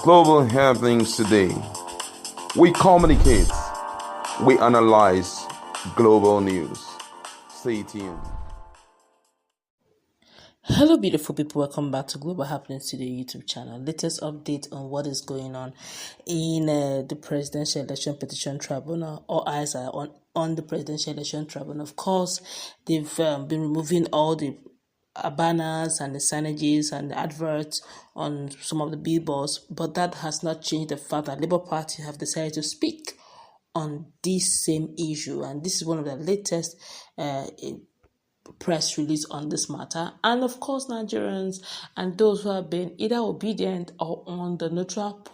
global happenings today. We communicate, we analyze global news. Stay tuned. Hello beautiful people, welcome back to Global Happenings Today YouTube channel. Latest update on what is going on in the Presidential Election Petition Tribunal. All eyes are on the Presidential Election Tribunal. Of course, they've been removing all the banners and the signages and the adverts on some of the billboards, but that has not changed the fact that Labour Party have decided to speak on this same issue, and this is one of the latest press release on this matter. And of course, Nigerians and those who have been either obedient or on the neutral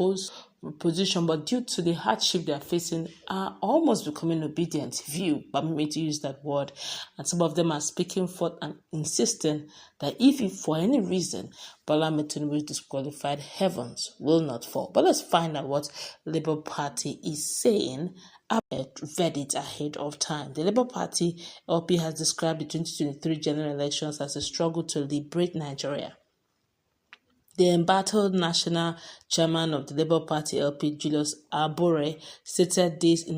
position, but due to the hardship they are facing, are almost becoming obedient, view, permit me to use that word. And some of them are speaking forth and insisting that if for any reason Bola Tinubu is disqualified, heavens will not fall. But let's find out what Labour Party is saying about verdict ahead of time. The Labour Party LP has described the 2023 general elections as a struggle to liberate Nigeria. The embattled national chairman of the Labour Party LP, Julius Abure, stated this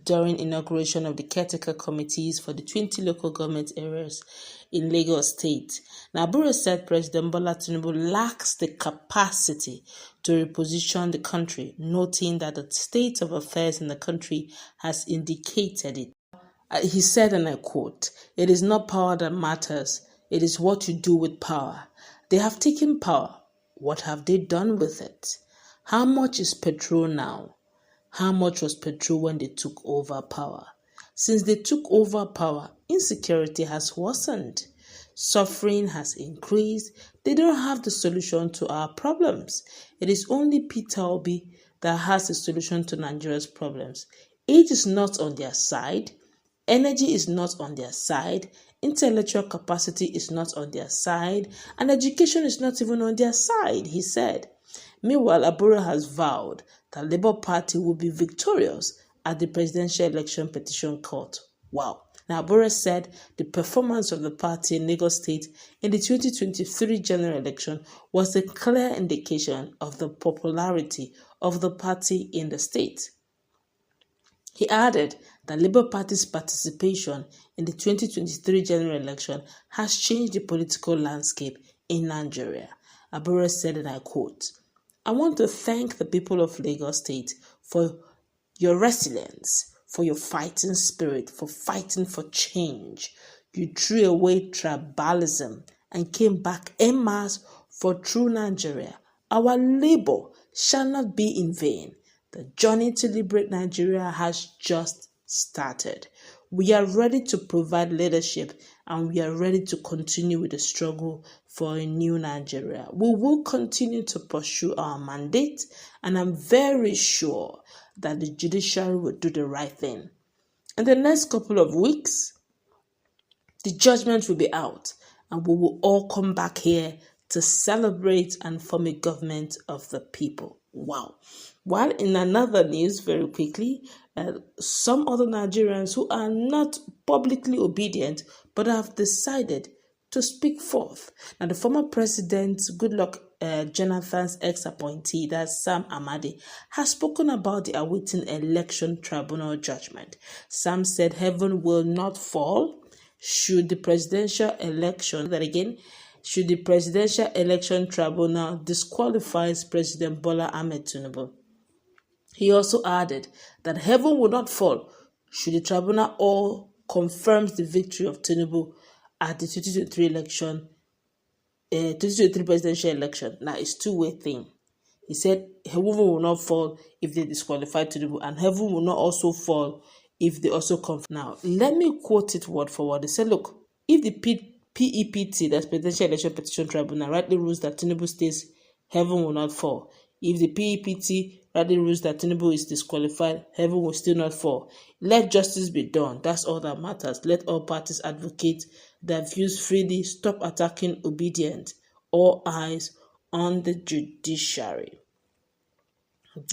during inauguration of the caretaker committees for the 20 local government areas in Lagos State. Now, Abure said President Bola Tinubu lacks the capacity to reposition the country, noting that the state of affairs in the country has indicated it. He said, and I quote, "It is not power that matters, it is what you do with power. They have taken power. What have they done with it? How much is petrol now? How much was petrol when they took over power? Since they took over power, insecurity has worsened. Suffering has increased. They don't have the solution to our problems. It is only Peter Obi that has a solution to Nigeria's problems. Age is not on their side. Energy is not on their side. Intellectual capacity is not on their side. And education is not even on their side," he said. Meanwhile, Abure has vowed that Labour Party will be victorious at the Presidential Election Petition Court. Wow. Now, Abure said the performance of the party in Lagos State in the 2023 general election was a clear indication of the popularity of the party in the state. He added that Labour Party's participation in the 2023 general election has changed the political landscape in Nigeria. Abure said, and I quote, "I want to thank the people of Lagos State for your resilience, for your fighting spirit, for fighting for change. You threw away tribalism and came back en masse for true Nigeria. Our labor shall not be in vain. The journey to liberate Nigeria has just started. We are ready to provide leadership and we are ready to continue with the struggle for a new Nigeria. We will continue to pursue our mandate, and I'm very sure that the judiciary will do the right thing. In the next couple of weeks, the judgment will be out and we will all come back here to celebrate and form a government of the people." Wow. While in another news, very quickly, some other Nigerians who are not publicly obedient but have decided to speak forth. Now, the former president, Goodluck Jonathan's ex-appointee, that's Sam Amadi, has spoken about the awaiting election tribunal judgment. Sam said heaven will not fall should the presidential election tribunal disqualifies President Bola Tinubu. He also added that heaven will not fall should the tribunal all confirms the victory of Tinubu at the 2023 presidential election. Now, it's two-way thing. He said heaven will not fall if they disqualify Tinubu, and heaven will not also fall if they also confirm. Now, let me quote it word for word. He said, look, if the PEPT, that's Presidential Election Petition Tribunal, rightly rules that Tinubu stays, heaven will not fall. If the PEPT rightly rules that Tinubu is disqualified, heaven will still not fall. Let justice be done. That's all that matters. Let all parties advocate their views freely. Stop attacking obedient. All eyes on the judiciary.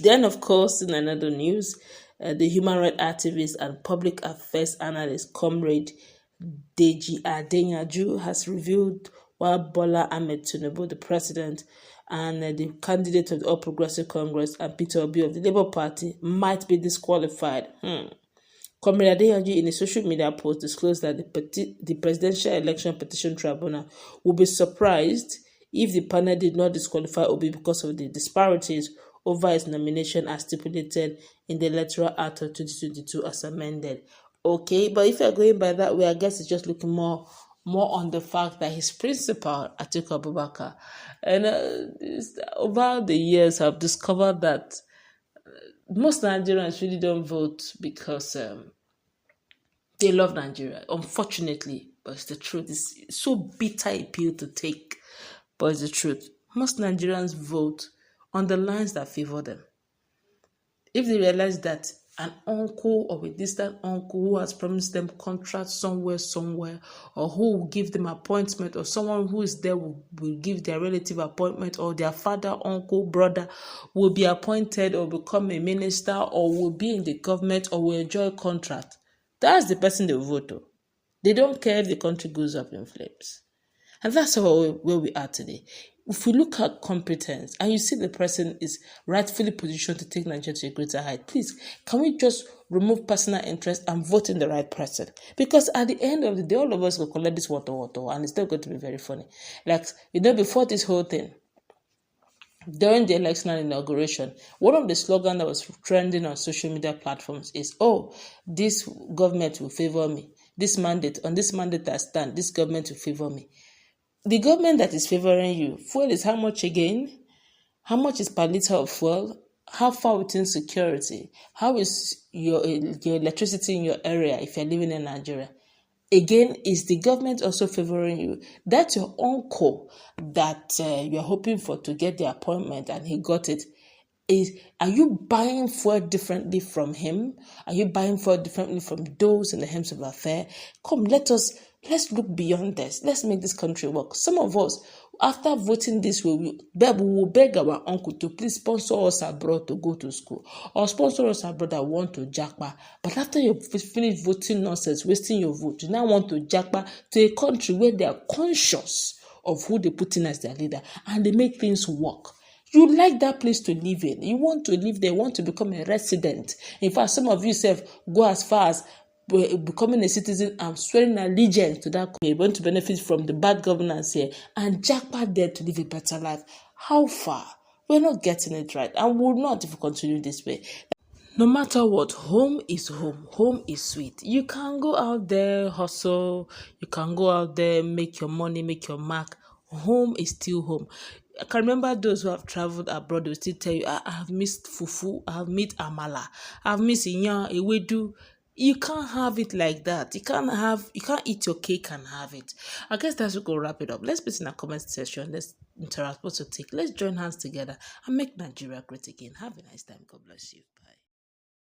Then, of course, in another news, the human rights activist and public affairs analyst, Comrade Deji Adeyanju, has revealed while Bola Tinubu, the president, and the candidate of the All Progressive Congress and Peter Abure of the Labour Party might be disqualified. Comrade Adeyanju in a social media post disclosed that the Presidential Election Petition Tribunal would be surprised if the panel did not disqualify Obi because of the disparities over his nomination as stipulated in the Electoral Act of 2022 as amended. Okay, but if you're going by that way, I guess it's just looking more on the fact that his principal, Atiku Abubakar, and over the years, I've discovered that most Nigerians really don't vote because they love Nigeria, unfortunately, but it's the truth. It's so bitter a pill to take, but it's the truth. Most Nigerians vote on the lines that favor them. If they realize that an uncle or a distant uncle who has promised them contract somewhere, or who will give them appointment, or someone who is there will give their relative appointment, or their father, uncle, brother will be appointed or become a minister or will be in the government or will enjoy a contract, that's the person they will vote to. They don't care if the country goes up in flames. And that's where we are today. If we look at competence and you see the person is rightfully positioned to take Nigeria to a greater height, please, can we just remove personal interest and vote in the right person? Because at the end of the day, all of us will collect this water, and it's still going to be very funny. Like, before this whole thing, during the election and inauguration, one of the slogans that was trending on social media platforms is, this government will favor me. On this mandate I stand, this government will favor me. The government that is favoring you, fuel is how much again? How much is per liter of fuel? How far within security? How is your electricity in your area if you're living in Nigeria? Again, is the government also favoring you? That's your uncle that you're hoping for to get the appointment and he got it. Are you buying fuel differently from him? Are you buying fuel differently from those in the helms of affair? Come, let's look beyond this. Let's make this country work. Some of us, after voting this way, we will beg our uncle to please sponsor us abroad to go to school, or sponsor us abroad that want to jackpot. But after you finish voting nonsense, wasting your vote, you now want to jackpot to a country where they are conscious of who they put in as their leader and they make things work. You like that place to live in. You want to live there, want to become a resident. In fact, some of you go as far as becoming a citizen and swearing allegiance to that country. You want to benefit from the bad governance here and jackpot there to live a better life. How far? We're not getting it right, and we'll not if we continue this way. No matter what, home is home. Home is sweet. You can go out there, hustle. You can go out there, make your money, make your mark. Home is still home. I can remember those who have traveled abroad, they will still tell you, I have missed fufu, I have missed amala, I have missed iyan, ewedu. You can't have it like that. You can't eat your cake and have it. I guess that's going to wrap it up. Let's put in a comment section. Let's interact, what's your take. Let's join hands together and make Nigeria great again. Have a nice time. God bless you. Bye.